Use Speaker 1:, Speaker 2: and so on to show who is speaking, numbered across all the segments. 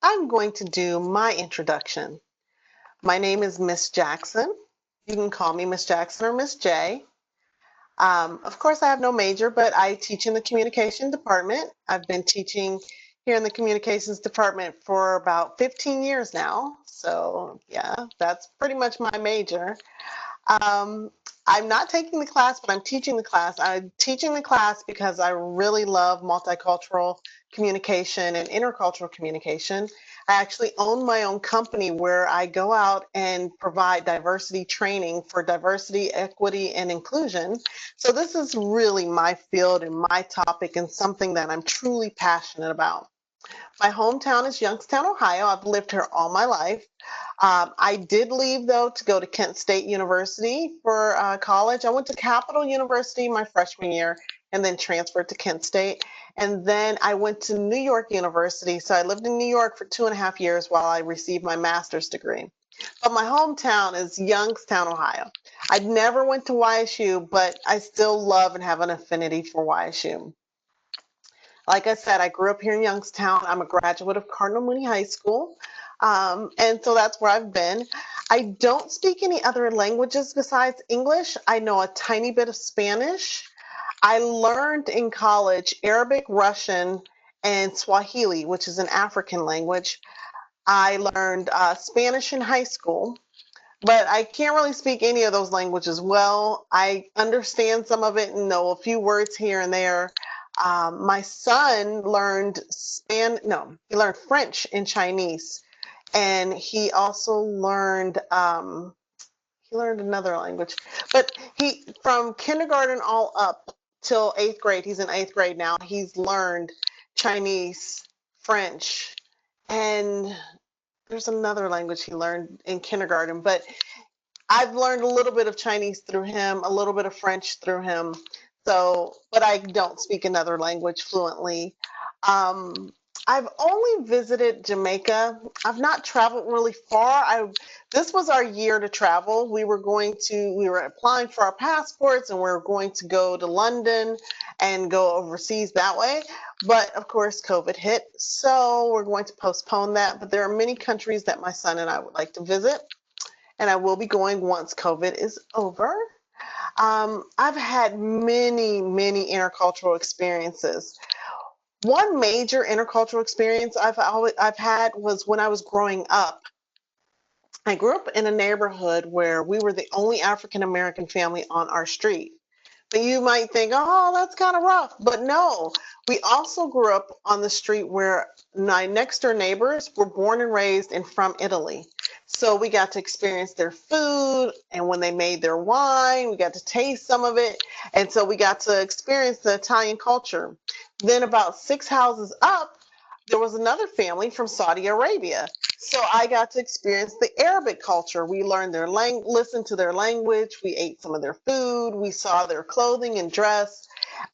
Speaker 1: I'm going to do my introduction. My name is Miss Jackson. You can call me Miss Jackson or Miss J. Of course, I have no major, but I teach in the communication department. I've been teaching here in the communications department for about 15 years now. So, yeah, that's pretty much my major. Um, I'm not taking the class, but I'm teaching the class. I'm teaching the class because I really love multicultural communication and intercultural communication. I actually own my own company where I go out and provide diversity training for diversity, equity, and inclusion. So this is really my field and my topic and something that I'm truly passionate about. My hometown is Youngstown, Ohio. I've lived here all my life. I did leave, though, to go to Kent State University for college. I went to Capital University my freshman year and then transferred to Kent State. And then I went to New York University. So I lived in New York for 2.5 years while I received my master's degree. But my hometown is Youngstown, Ohio. I never went to YSU, but I still love and have an affinity for YSU. Like I said, I grew up here in Youngstown. I'm a graduate of Cardinal Mooney High School. And so that's where I've been. I don't speak any other languages besides English. I know a tiny bit of Spanish. I learned in college Arabic, Russian, and Swahili, which is an African language. I learned Spanish in high school, but I can't really speak any of those languages well. I understand some of it and know a few words here and there. My son learned no, he learned French and Chinese, and he learned another language. But he from kindergarten all up till 8th grade. He's in 8th grade now. He's learned Chinese, French, and there's another language he learned in kindergarten. But I've learned a little bit of Chinese through him, a little bit of French through him. So, but I don't speak another language fluently. Um, I've only visited Jamaica. I've not traveled really far. This was our year to travel. We were applying for our passports and we were going to go to London and go overseas that way. But of course, COVID hit. So we're going to postpone that. But there are many countries that my son and I would like to visit, and I will be going once COVID is over. I've had many, many intercultural experiences. One major intercultural experience I've had was when I was growing up. I grew up in a neighborhood where we were the only African American family on our street. But you might think, oh, that's kind of rough. But no, we also grew up on the street where my next door neighbors were born and raised and from Italy. So we got to experience their food, and when they made their wine, we got to taste some of it. And so we got to experience the Italian culture. Then about 6 houses up, there was another family from Saudi Arabia. So I got to experience the Arabic culture. We learned their listened to their language. We ate some of their food. We saw their clothing and dress.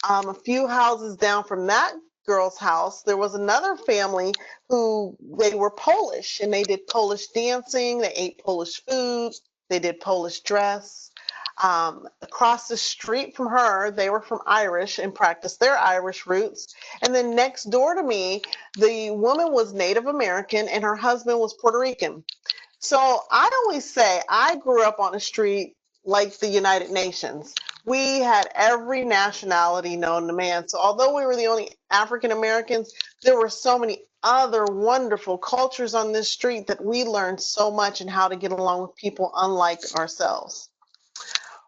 Speaker 1: A few houses down from that girl's house, there was another family who they were Polish and they did Polish dancing. They ate Polish food. They did Polish dress. Across the street from her, they were from Irish and practiced their Irish roots. And then next door to me, the woman was Native American and her husband was Puerto Rican. So I always say I grew up on a street like the United Nations. We had every nationality known to man. So although we were the only African Americans, there were so many other wonderful cultures on this street that we learned so much in how to get along with people unlike ourselves.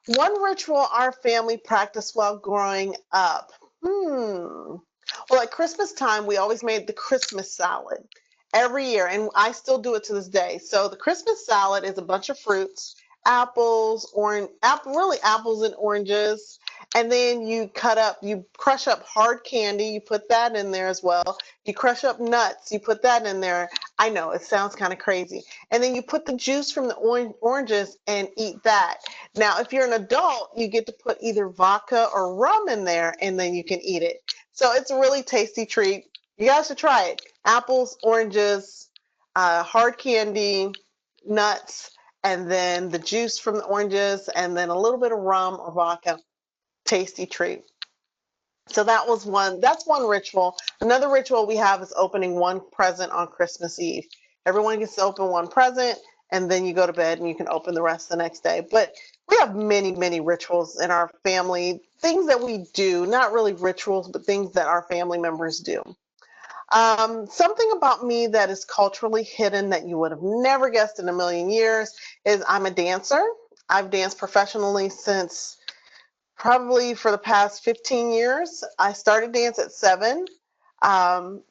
Speaker 1: One ritual our family practiced while growing up. Well, at Christmas time, we always made the Christmas salad every year, and I still do it to this day. So the Christmas salad is a bunch of fruits, apples, really apples and oranges, and then you crush up hard candy, you put that in there as well. You crush up nuts, you put that in there. I know it sounds kind of crazy. And then you put the juice from the oranges and eat that. Now, if you're an adult, you get to put either vodka or rum in there, and then you can eat it. So it's a really tasty treat. You guys should try it. Apples, oranges, hard candy, nuts, and then the juice from the oranges, and then a little bit of rum or vodka. Tasty treat. So that's one ritual. Another ritual we have is opening one present on Christmas Eve. Everyone gets to open one present, and then you go to bed and you can open the rest the next day. But we have many, many rituals in our family, things that we do, not really rituals, but things that our family members do. Something about me that is culturally hidden that you would have never guessed in a million years is I'm a dancer. I've danced professionally since probably for the past 15 years. I started dance at 7. Um,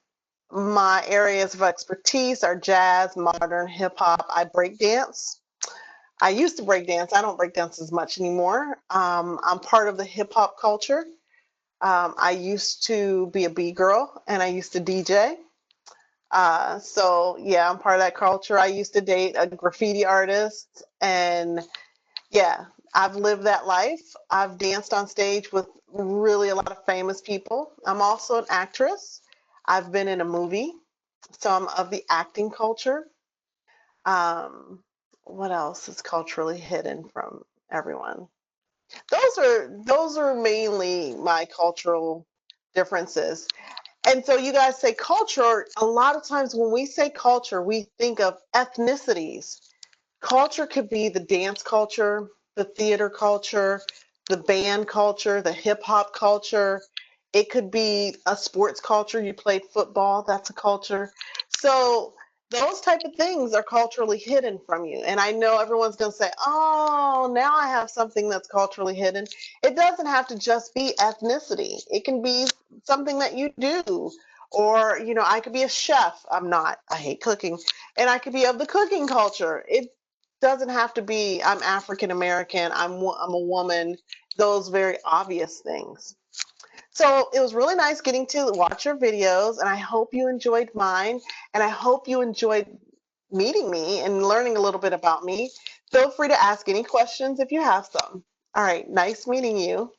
Speaker 1: my areas of expertise are jazz, modern, hip hop. I break dance. I used to break dance. I don't break dance as much anymore. I'm part of the hip hop culture. I used to be a B girl and I used to DJ. So yeah, I'm part of that culture. I used to date a graffiti artist, and yeah, I've lived that life. I've danced on stage with really a lot of famous people. I'm also an actress. I've been in a movie, so I'm of the acting culture. Um, what else is culturally hidden from everyone? Those are mainly my cultural differences. And so you guys say culture, a lot of times when we say culture, we think of ethnicities. Culture could be the dance culture, the theater culture, the band culture, the hip hop culture. It could be a sports culture. You played football, that's a culture. So those type of things are culturally hidden from you. And I know everyone's going to say, "Oh, now I have something that's culturally hidden." It doesn't have to just be ethnicity. It can be something that you do. Or, I could be a chef. I'm not. I hate cooking. And I could be of the cooking culture. It doesn't have to be I'm African American, I'm a woman, those very obvious things. So it was really nice getting to watch your videos, and I hope you enjoyed mine, and I hope you enjoyed meeting me and learning a little bit about me. Feel free to ask any questions if you have some. All right, nice meeting you.